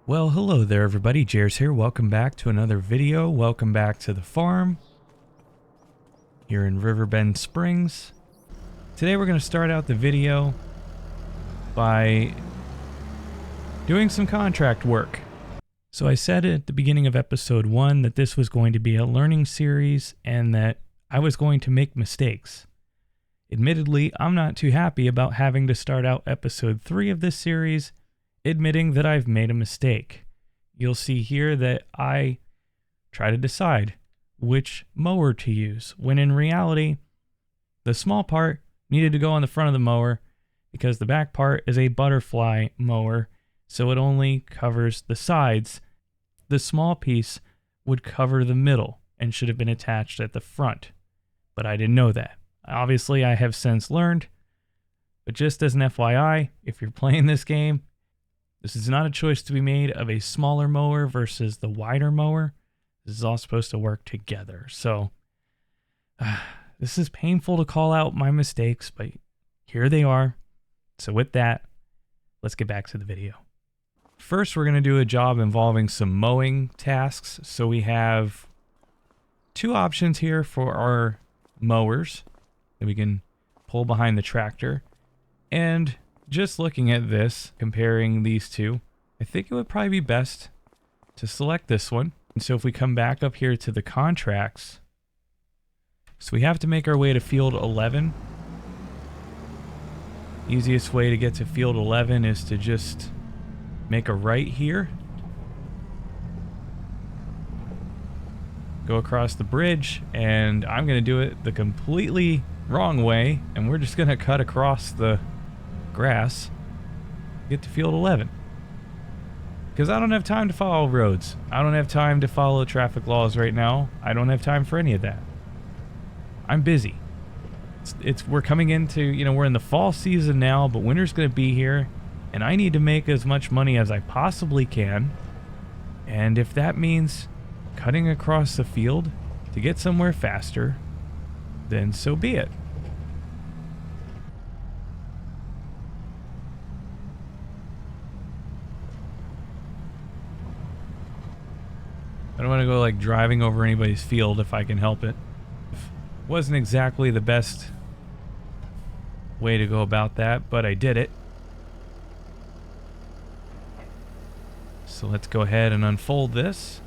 Well, hello there everybody, Jair's here. Welcome back to another video. Welcome back to the farm here in Riverbend Springs. Today we're going to start out the video by doing some contract work. So I said at the beginning of episode 1 that this was going to be a learning series and that I was going to make mistakes. Admittedly, I'm not too happy about having to start out episode 3 of this series admitting that I've made a mistake. You'll see here that I try to decide which mower to use, when in reality, the small part needed to go on the front of the mower because the back part is a butterfly mower, so it only covers the sides. The small piece would cover the middle and should have been attached at the front, but I didn't know that. Obviously, I have since learned, but just as an FYI, if you're playing this game, this is not a choice to be made of a smaller mower versus the wider mower. This is all supposed to work together. So this is painful to call out my mistakes, but here they are. So with that, let's get back to the video. First, we're going to do a job involving some mowing tasks. So we have two options here for our mowers that we can pull behind the tractor. And just looking at this, comparing these two, I think it would probably be best to select this one. And so if we come back up here to the contracts, so we have to make our way to field 11. Easiest way to get to field 11 is to just make a right here. Go across the bridge, and I'm going to do it the completely wrong way, and we're just going to cut across the grass, get to field 11. Because I don't have time to follow roads. I don't have time to follow traffic laws right now. I don't have time for any of that. I'm busy. We're coming into, we're in the fall season now, but winter's going to be here, and I need to make as much money as I possibly can. And if that means cutting across the field to get somewhere faster, then so be it. I don't want to go like driving over anybody's field if I can help it. Wasn't exactly the best way to go about that, but I did it. So let's go ahead and unfold this.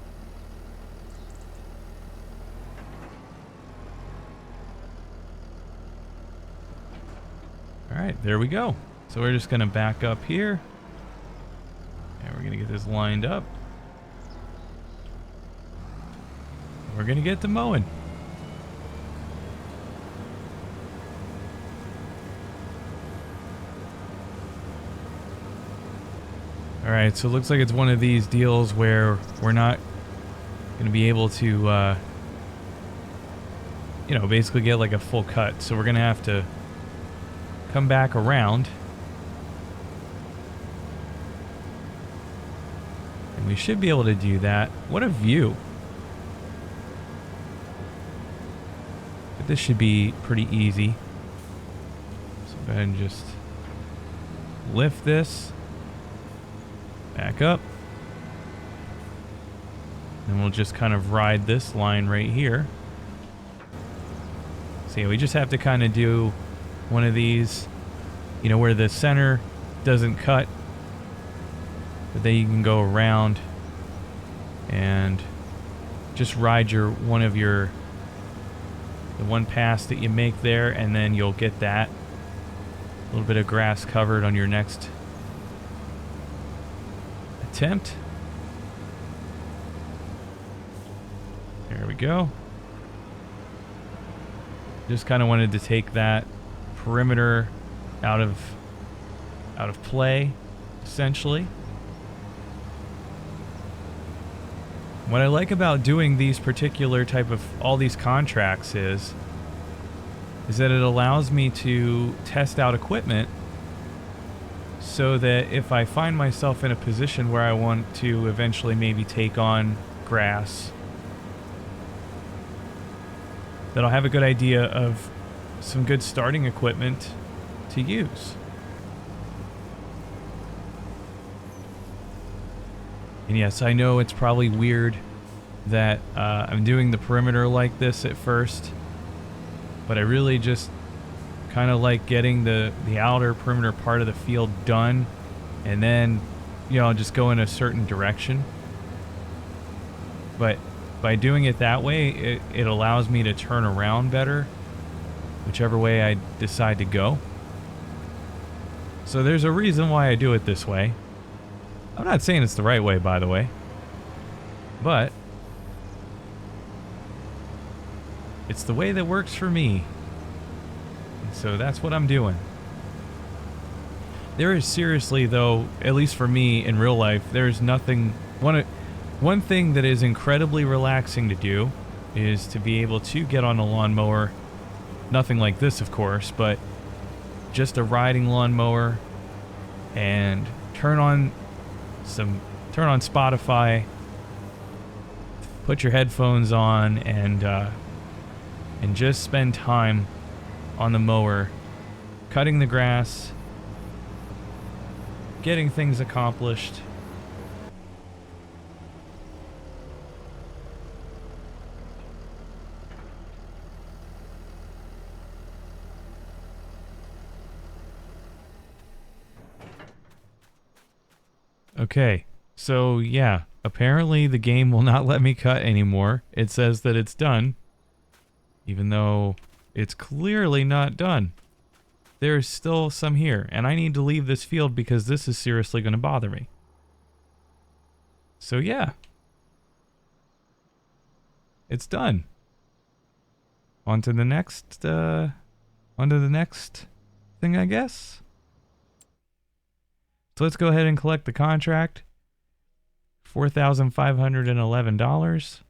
Alright, there we go. So we're just going to back up here. And we're going to get this lined up. We're going to get to mowing. Alright, so it looks like it's one of these deals where we're not going to be able to, basically get like a full cut. So we're going to have to come back around. And we should be able to do that. What a view. This should be pretty easy. So go ahead and just lift this back up. And we'll just kind of ride this line right here. So yeah, we just have to kind of do one of these, where the center doesn't cut, but then you can go around and just ride the one pass that you make there, and then you'll get that little bit of grass covered on your next attempt. There we go. Just kind of wanted to take that perimeter out of play, essentially. What I like about doing these particular type of all these contracts is that it allows me to test out equipment so that if I find myself in a position where I want to eventually maybe take on grass, that I'll have a good idea of some good starting equipment to use. And yes, I know it's probably weird that I'm doing the perimeter like this at first, but I really just kind of like getting the outer perimeter part of the field done, and then, you know, just go in a certain direction. But by doing it that way, it allows me to turn around better, whichever way I decide to go. So there's a reason why I do it this way. I'm not saying it's the right way, by the way, but it's the way that works for me. And so that's what I'm doing. There is seriously, though, at least for me in real life, there's nothing... One thing that is incredibly relaxing to do is to be able to get on a lawnmower. Nothing like this, of course, but just a riding lawnmower, and turn on Spotify, put your headphones on, and just spend time on the mower, cutting the grass, getting things accomplished. Okay, so yeah, apparently the game will not let me cut anymore. It says that it's done, even though it's clearly not done. There's still some here, and I need to leave this field because this is seriously going to bother me. So yeah, it's done. On to the next thing, I guess. So let's go ahead and collect the contract. $4,511.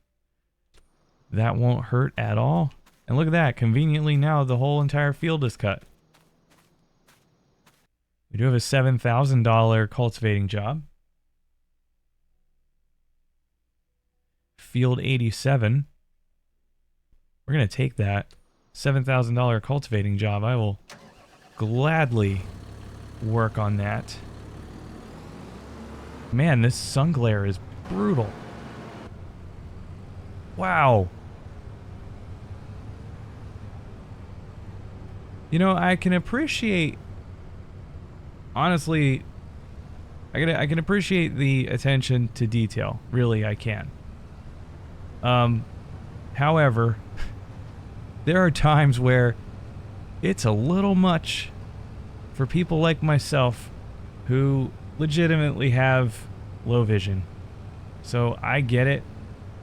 That won't hurt at all. And look at that. Conveniently now the whole entire field is cut. We do have a $7,000 cultivating job. Field 87. We're going to take that $7,000 cultivating job. I will gladly work on that. Man, this sun glare is brutal. Wow. You know, I can appreciate, honestly, I can appreciate the attention to detail. Really, I can. However, there are times where it's a little much for people like myself who legitimately have low vision. So I get it.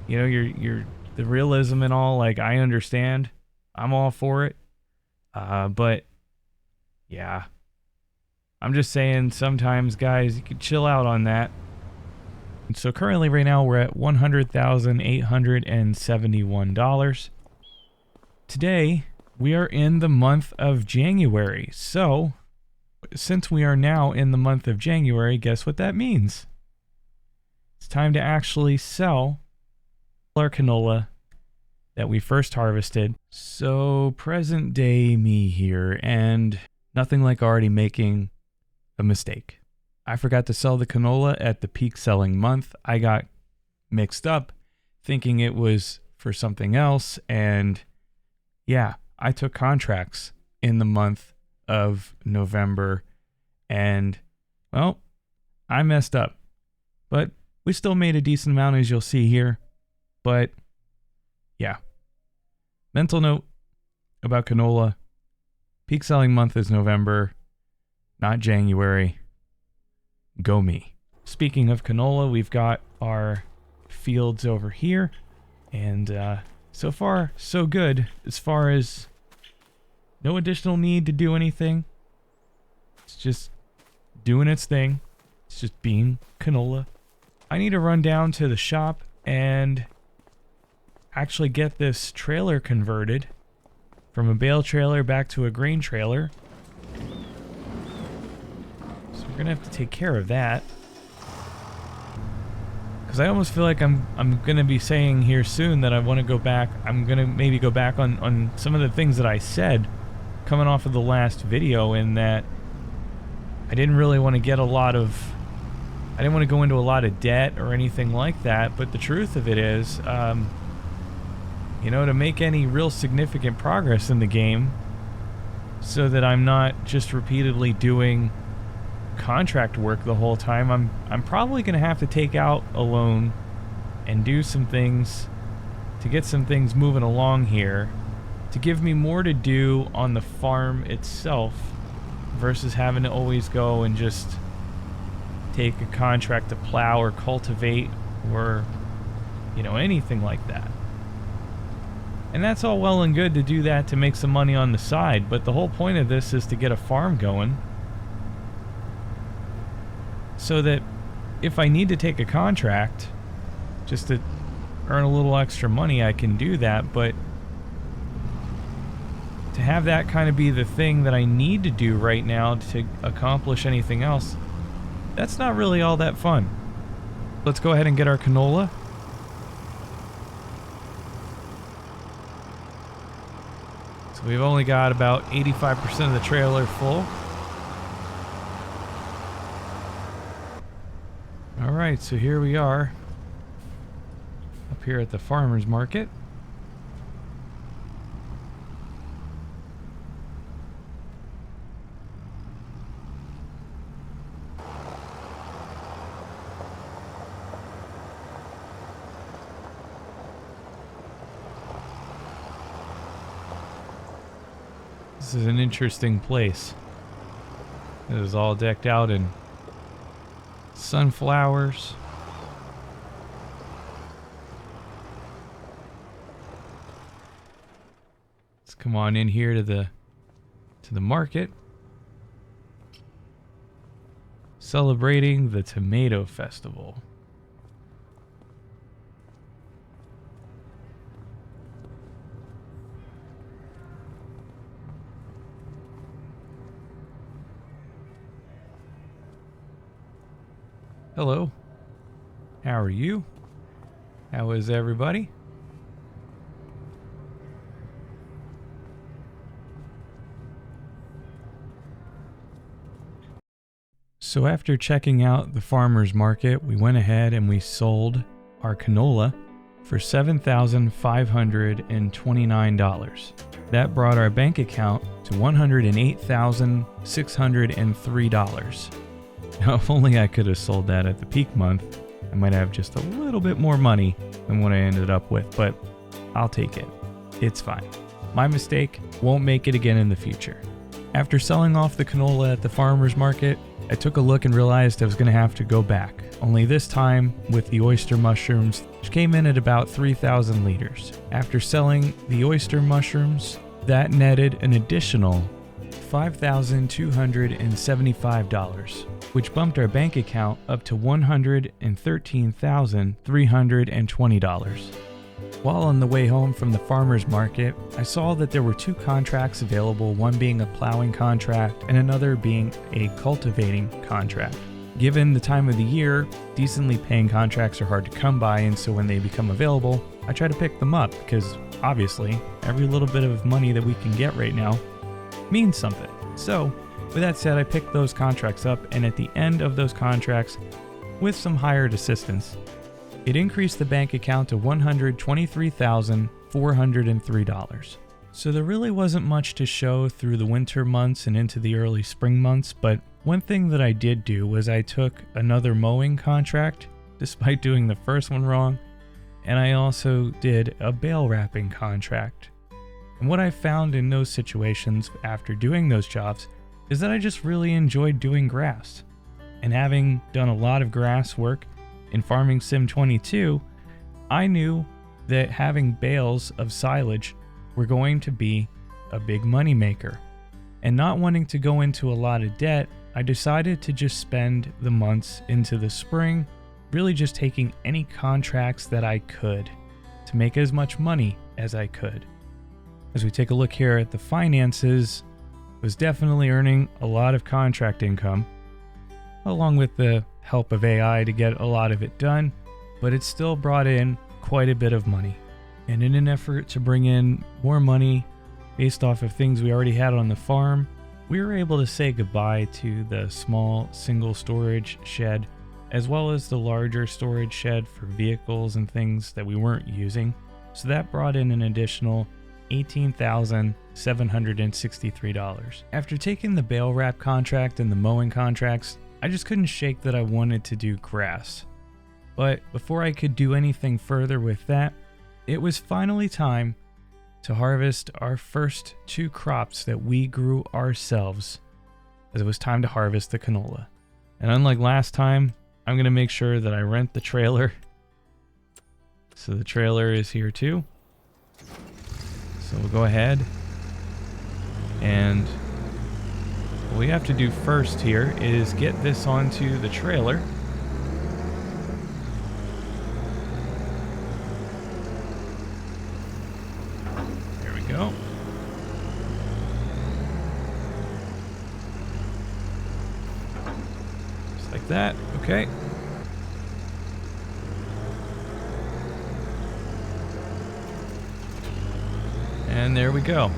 You know, you're the realism and all, like, I understand. I'm all for it. But yeah, I'm just saying sometimes, guys, you could chill out on that. And so currently right now we're at $100,871. Today we are in the month of January. So since we are now in the month of January, guess what that means? It's time to actually sell our canola that we first harvested. So present day me here, and nothing like already making a mistake. I forgot to sell the canola at the peak selling month. I got mixed up thinking it was for something else, and yeah, I took contracts in the month of November, and well, I messed up, but we still made a decent amount, as you'll see here. But yeah, mental note about canola: peak selling month is November, not January. Go me. Speaking of canola, we've got our fields over here, and so far so good as far as no additional need to do anything. It's just doing its thing. It's just being canola. I need to run down to the shop and actually get this trailer converted from a bale trailer back to a grain trailer. So we're gonna have to take care of that, because I almost feel like I'm gonna be saying here soon that I want to go back. I'm gonna maybe go back on some of the things that I said coming off of the last video, in that I didn't really want to get a lot of I didn't want to go into a lot of debt or anything like that, but the truth of it is, you know, to make any real significant progress in the game so that I'm not just repeatedly doing contract work the whole time, I'm probably going to have to take out a loan and do some things to get some things moving along here to give me more to do on the farm itself versus having to always go and just take a contract to plow or cultivate or, you know, anything like that. And that's all well and good to do that to make some money on the side, but the whole point of this is to get a farm going so that if I need to take a contract just to earn a little extra money, I can do that. But to have that kind of be the thing that I need to do right now to accomplish anything else, that's not really all that fun. Let's go ahead and get our canola. So we've only got about 85% of the trailer full. Alright, so here we are up here at the farmer's market. This is an interesting place. It is all decked out in sunflowers. Let's come on in here to the market. Celebrating the Tomato Festival. Hello. How are you? How is everybody? So after checking out the farmer's market, we went ahead and we sold our canola for $7,529. That brought our bank account to $108,603. Now, if only I could have sold that at the peak month, I might have just a little bit more money than what I ended up with, but I'll take it. It's fine. My mistake, won't make it again in the future. After selling off the canola at the farmer's market, I took a look and realized I was going to have to go back, only this time with the oyster mushrooms, which came in at about 3,000 liters. After selling the oyster mushrooms, that netted an additional $5,275, which bumped our bank account up to $113,320. While on the way home from the farmer's market, I saw that there were two contracts available, one being a plowing contract and another being a cultivating contract. Given the time of the year, decently paying contracts are hard to come by, and so when they become available, I try to pick them up because obviously every little bit of money that we can get right now means something. So with that said, I picked those contracts up, and at the end of those contracts, with some hired assistance, it increased the bank account to $123,403. So there really wasn't much to show through the winter months and into the early spring months, but one thing that I did do was I took another mowing contract, despite doing the first one wrong, and I also did a bale wrapping contract. And what I found in those situations after doing those jobs is that I just really enjoyed doing grass. And having done a lot of grass work in Farming Sim 22, I knew that having bales of silage were going to be a big money maker. And not wanting to go into a lot of debt, I decided to just spend the months into the spring really just taking any contracts that I could to make as much money as I could. As we take a look here at the finances, was definitely earning a lot of contract income, along with the help of AI to get a lot of it done, but it still brought in quite a bit of money. And in an effort to bring in more money based off of things we already had on the farm, we were able to say goodbye to the small single storage shed as well as the larger storage shed for vehicles and things that we weren't using. So that brought in an additional $18,763. After taking the bale wrap contract and the mowing contracts, I just couldn't shake that I wanted to do grass. But before I could do anything further with that, it was finally time to harvest our first 2 crops that we grew ourselves, as it was time to harvest the canola. And unlike last time, I'm going to make sure that I rent the trailer. So the trailer is here too. So we'll go ahead, and what we have to do first here is get this onto the trailer. There we go. Just like that. Okay. And there we go.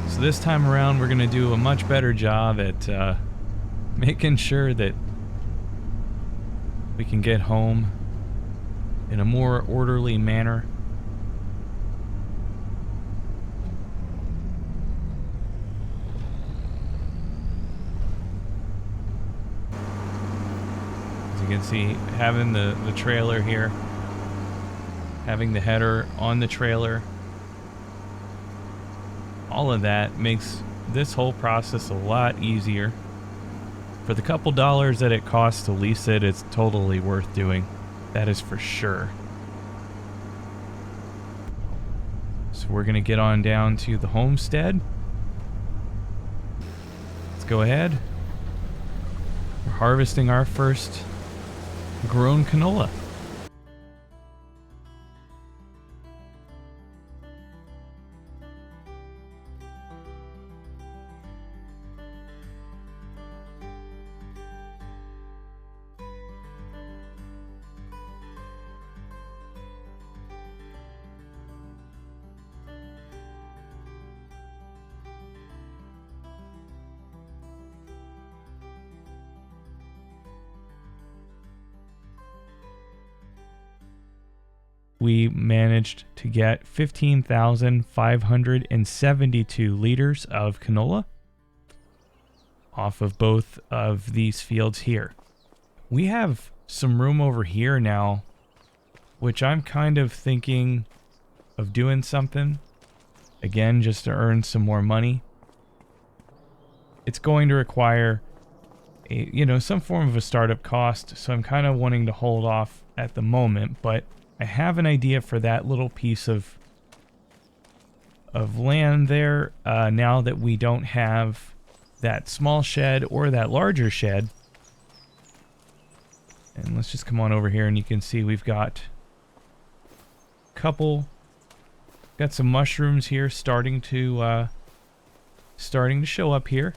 So this time around, we're going to do a much better job at making sure that we can get home in a more orderly manner. As you can see, having the trailer here, having the header on the trailer, all of that makes this whole process a lot easier. For the couple dollars that it costs to lease it, it's totally worth doing. That is for sure. So we're going to get on down to the homestead. Let's go ahead. We're harvesting our first grown canola. We managed to get 15,572 liters of canola off of both of these fields here. We have some room over here now, which I'm kind of thinking of doing something, again, just to earn some more money. It's going to require some form of a startup cost, so I'm kind of wanting to hold off at the moment, but I have an idea for that little piece of land there, now that we don't have that small shed or that larger shed. And let's just come on over here, and you can see we've got got some mushrooms here starting to show up here,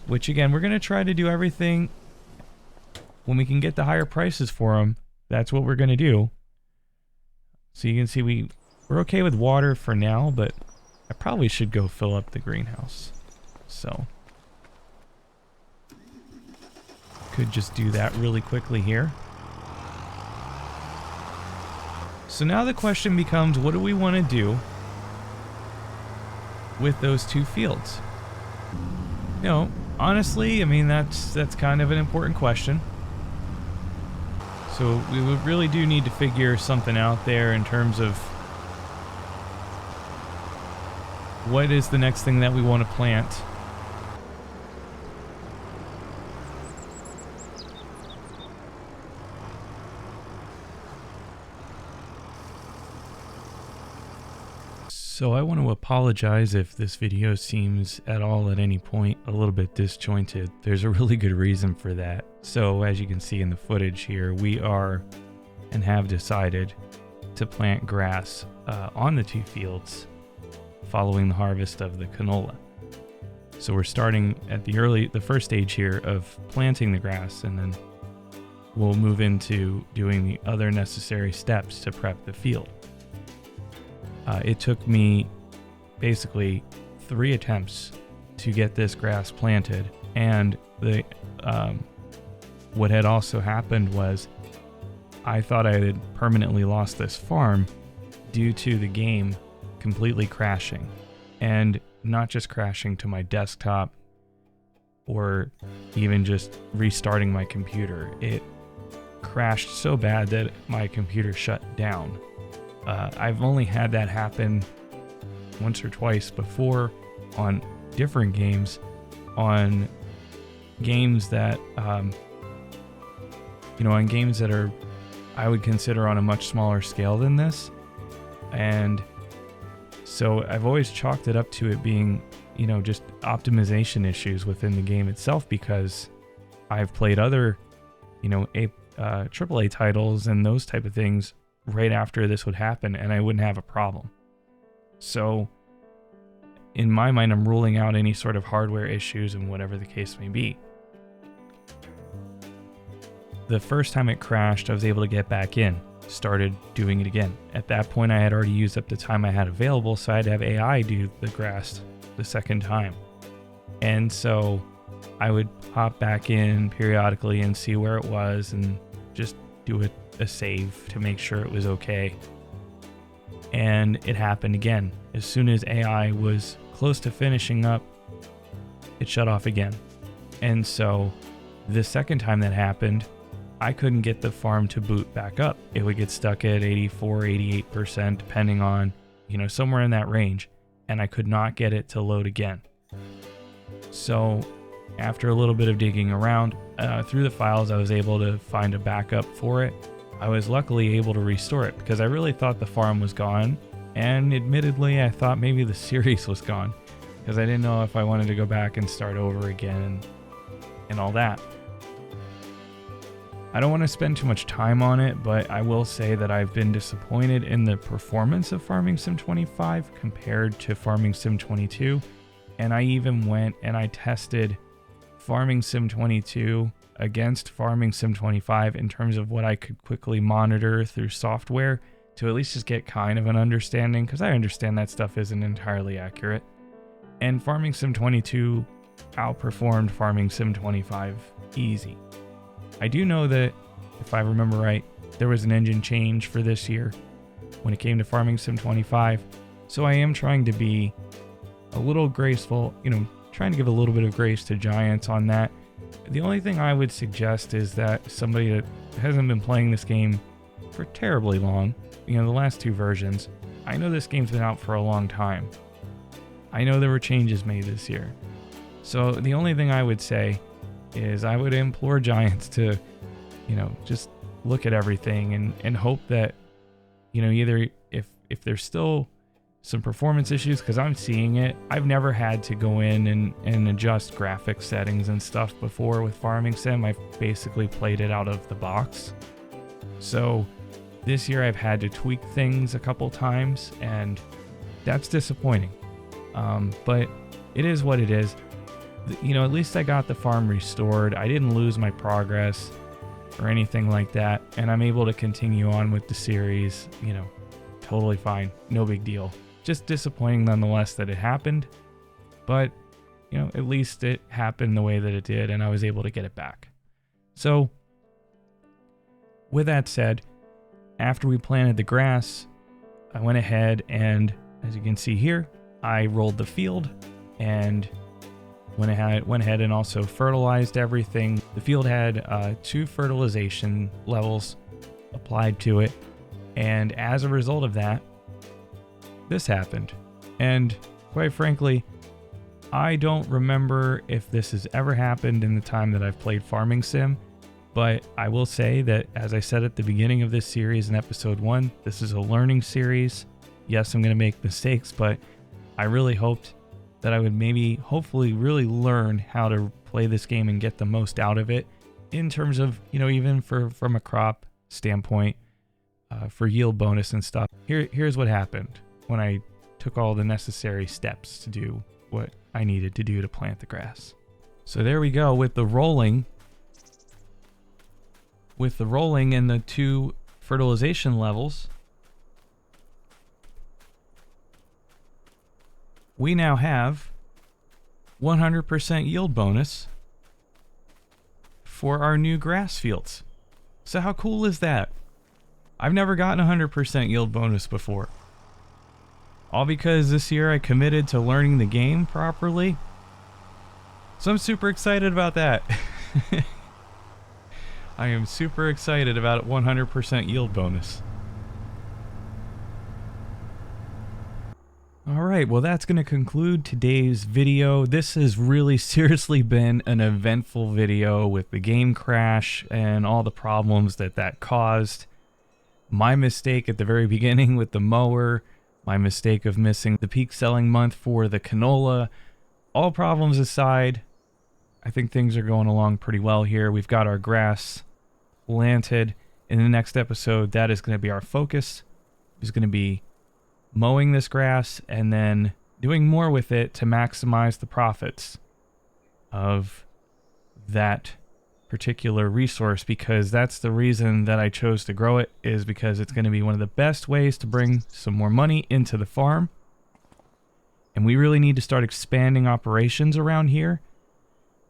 which again, we're going to try to do everything when we can get the higher prices for them. That's what we're going to do. So you can see we're okay with water for now, but I probably should go fill up the greenhouse. So could just do that really quickly here. So now the question becomes, what do we want to do with those 2 fields? Honestly, I mean, that's kind of an important question. So we really do need to figure something out there in terms of what is the next thing that we want to plant. So I want to apologize if this video seems at any point a little bit disjointed. There's a really good reason for that. So as you can see in the footage here, we are and have decided to plant grass on the 2 fields following the harvest of the canola. So we're starting at the first stage here of planting the grass, and then we'll move into doing the other necessary steps to prep the field. It took me basically 3 attempts to get this grass planted, and the what had also happened was I thought I had permanently lost this farm due to the game completely crashing. And not just crashing to my desktop or even just restarting my computer. It crashed so bad that my computer shut down. I've only had that happen once or twice before on different games, on games that, on games that are, I would consider on a much smaller scale than this. And so I've always chalked it up to it being, just optimization issues within the game itself, because I've played other, AAA titles and those type of things right after this would happen, and I wouldn't have a problem. So in my mind, I'm ruling out any sort of hardware issues and whatever the case may be. The first time it crashed, I was able to get back in, started doing it again. At that point, I had already used up the time I had available, so I had to have AI do the grass the second time. And so I would hop back in periodically and see where it was and just do a save to make sure it was okay. And it happened again. As soon as AI was close to finishing up, it shut off again. And so the second time that happened, I couldn't get the farm to boot back up. It would get stuck at 84, 88%, depending on, somewhere in that range. And I could not get it to load again. So after a little bit of digging around through the files, I was able to find a backup for it. I was luckily able to restore it because I really thought the farm was gone. And admittedly, I thought maybe the series was gone because I didn't know if I wanted to go back and start over again and all that. I don't want to spend too much time on it, but I will say that I've been disappointed in the performance of Farming Sim 25 compared to Farming Sim 22. And I even went and I tested Farming Sim 22 against Farming Sim 25 in terms of what I could quickly monitor through software to at least just get kind of an understanding, because I understand that stuff isn't entirely accurate. And Farming Sim 22 outperformed Farming Sim 25 easy. I do know that, if I remember right, there was an engine change for this year when it came to Farming Sim 25. So I am trying to be a little graceful, trying to give a little bit of grace to Giants on that. The only thing I would suggest is that somebody that hasn't been playing this game for terribly long, the last two versions, I know this game's been out for a long time. I know there were changes made this year. So the only thing I would say is I would implore Giants to, just look at everything and hope that, either if there's still some performance issues, because I'm seeing it. I've never had to go in and adjust graphic settings and stuff before with Farming Sim. I've basically played it out of the box. So this year I've had to tweak things a couple times, and that's disappointing. But it is what it is. At least I got the farm restored. I didn't lose my progress or anything like that, and I'm able to continue on with the series, totally fine. No big deal. Just disappointing nonetheless that it happened, but at least it happened the way that it did, and I was able to get it back. So with that said, after we planted the grass, I went ahead and, as you can see here, I rolled the field and went ahead and also fertilized everything. The field had 2 fertilization levels applied to it, and as a result of that, this happened. And quite frankly, I don't remember if this has ever happened in the time that I've played Farming Sim, but I will say that, as I said at the beginning of this series in episode 1, this is a learning series. Yes, I'm going to make mistakes, but I really hoped that I would hopefully really learn how to play this game and get the most out of it in terms of, even from a crop standpoint, for yield bonus and stuff. Here's what happened when I took all the necessary steps to do what I needed to do to plant the grass. So there we go with the rolling. With the rolling and the 2 fertilization levels, we now have 100% yield bonus for our new grass fields. So how cool is that? I've never gotten 100% yield bonus before. All because this year I committed to learning the game properly. So I'm super excited about that. I am super excited about 100% yield bonus. Alright, well that's going to conclude today's video. This has really seriously been an eventful video with the game crash and all the problems that caused. My mistake at the very beginning with the mower, my mistake of missing the peak selling month for the canola. All problems aside, I think things are going along pretty well here. We've got our grass planted. In the next episode, that is going to be our focus. It's going to be mowing this grass and then doing more with it to maximize the profits of that particular resource, because that's the reason that I chose to grow it, is because it's going to be one of the best ways to bring some more money into the farm. And we really need to start expanding operations around here.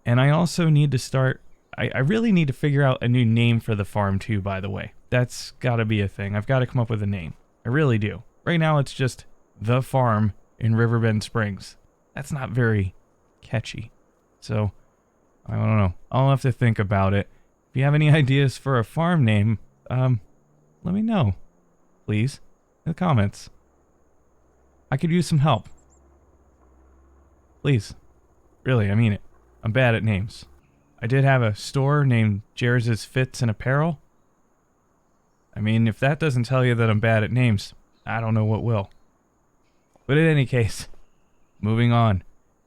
And I also need to start, I really need to figure out a new name for the farm too, by the way. That's got to be a thing. I've got to come up with a name. I really do. Right now it's just The Farm in Riverbend Springs. That's not very catchy. So, I don't know. I'll have to think about it. If you have any ideas for a farm name, let me know, please, in the comments. I could use some help. Please. Really, I mean it. I'm bad at names. I did have a store named Jair's Fits and Apparel. I mean, if that doesn't tell you that I'm bad at names, I don't know what will. But in any case, moving on.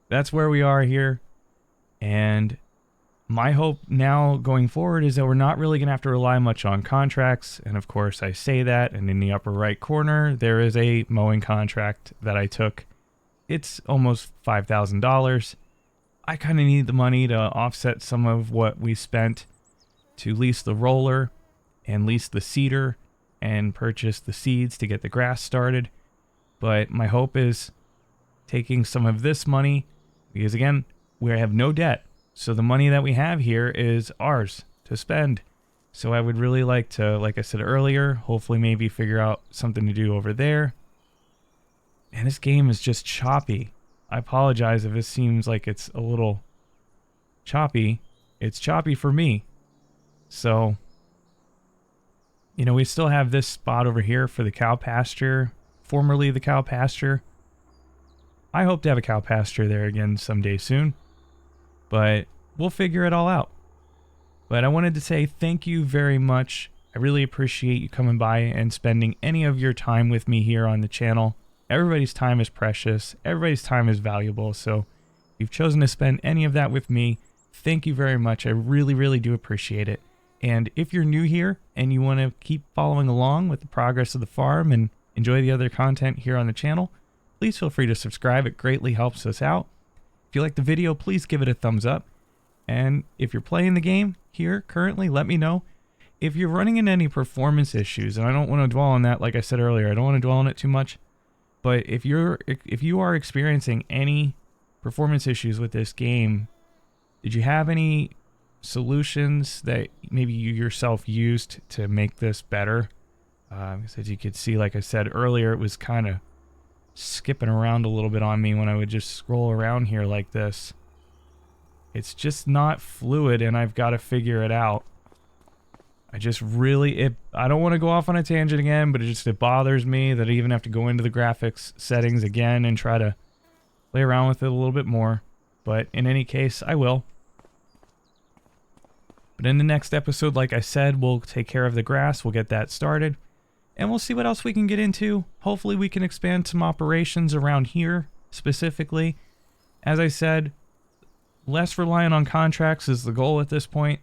That's where we are here. And my hope now going forward is that we're not really going to have to rely much on contracts. And of course, I say that, and in the upper right corner, there is a mowing contract that I took. It's almost $5,000. I kind of need the money to offset some of what we spent to lease the roller and lease the seeder and purchase the seeds to get the grass started. But my hope is taking some of this money, because again, we have no debt. So the money that we have here is ours to spend. So I would really like to, like I said earlier, hopefully maybe figure out something to do over there. And this game is just choppy. I apologize if it seems like it's a little choppy. It's choppy for me. So, you know, we still have this spot over here for the cow pasture, formerly the cow pasture. I hope to have a cow pasture there again someday soon, but we'll figure it all out. But I wanted to say thank you very much. I really appreciate you coming by and spending any of your time with me here on the channel. Everybody's time is precious. Everybody's time is valuable. So if you've chosen to spend any of that with me, thank you very much. I really, really do appreciate it. And if you're new here and you want to keep following along with the progress of the farm and enjoy the other content here on the channel, please feel free to subscribe. It greatly helps us out. If you like the video, please give it a thumbs up. And if you're playing the game here currently, let me know. If you're running into any performance issues, and I don't want to dwell on that, like I said earlier, I don't want to dwell on it too much. But if you are experiencing any performance issues with this game, did you have any solutions that maybe you yourself used to make this better? As you could see, like I said earlier, it was kind of skipping around a little bit on me when I would just scroll around here like this. It's just not fluid, and I've got to figure it out. I just really, I don't want to go off on a tangent again, but it bothers me that I even have to go into the graphics settings again and try to play around with it a little bit more. But in any case, I will. But in the next episode, like I said, we'll take care of the grass, we'll get that started, and we'll see what else we can get into. Hopefully we can expand some operations around here, specifically. As I said, less reliant on contracts is the goal at this point.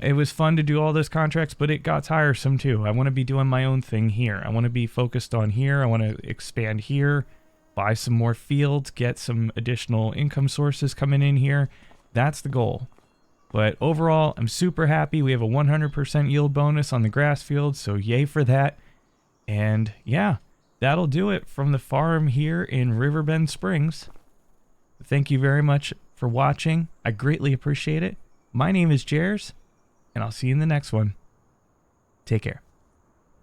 It was fun to do all those contracts, but it got tiresome too. I want to be doing my own thing here. I want to be focused on here. I want to expand here, buy some more fields, get some additional income sources coming in here. That's the goal. But overall, I'm super happy. We have a 100% yield bonus on the grass field, so yay for that. And yeah, that'll do it from the farm here in Riverbend Springs. Thank you very much for watching. I greatly appreciate it. my name is Jers, and I'll see you in the next one. Take care.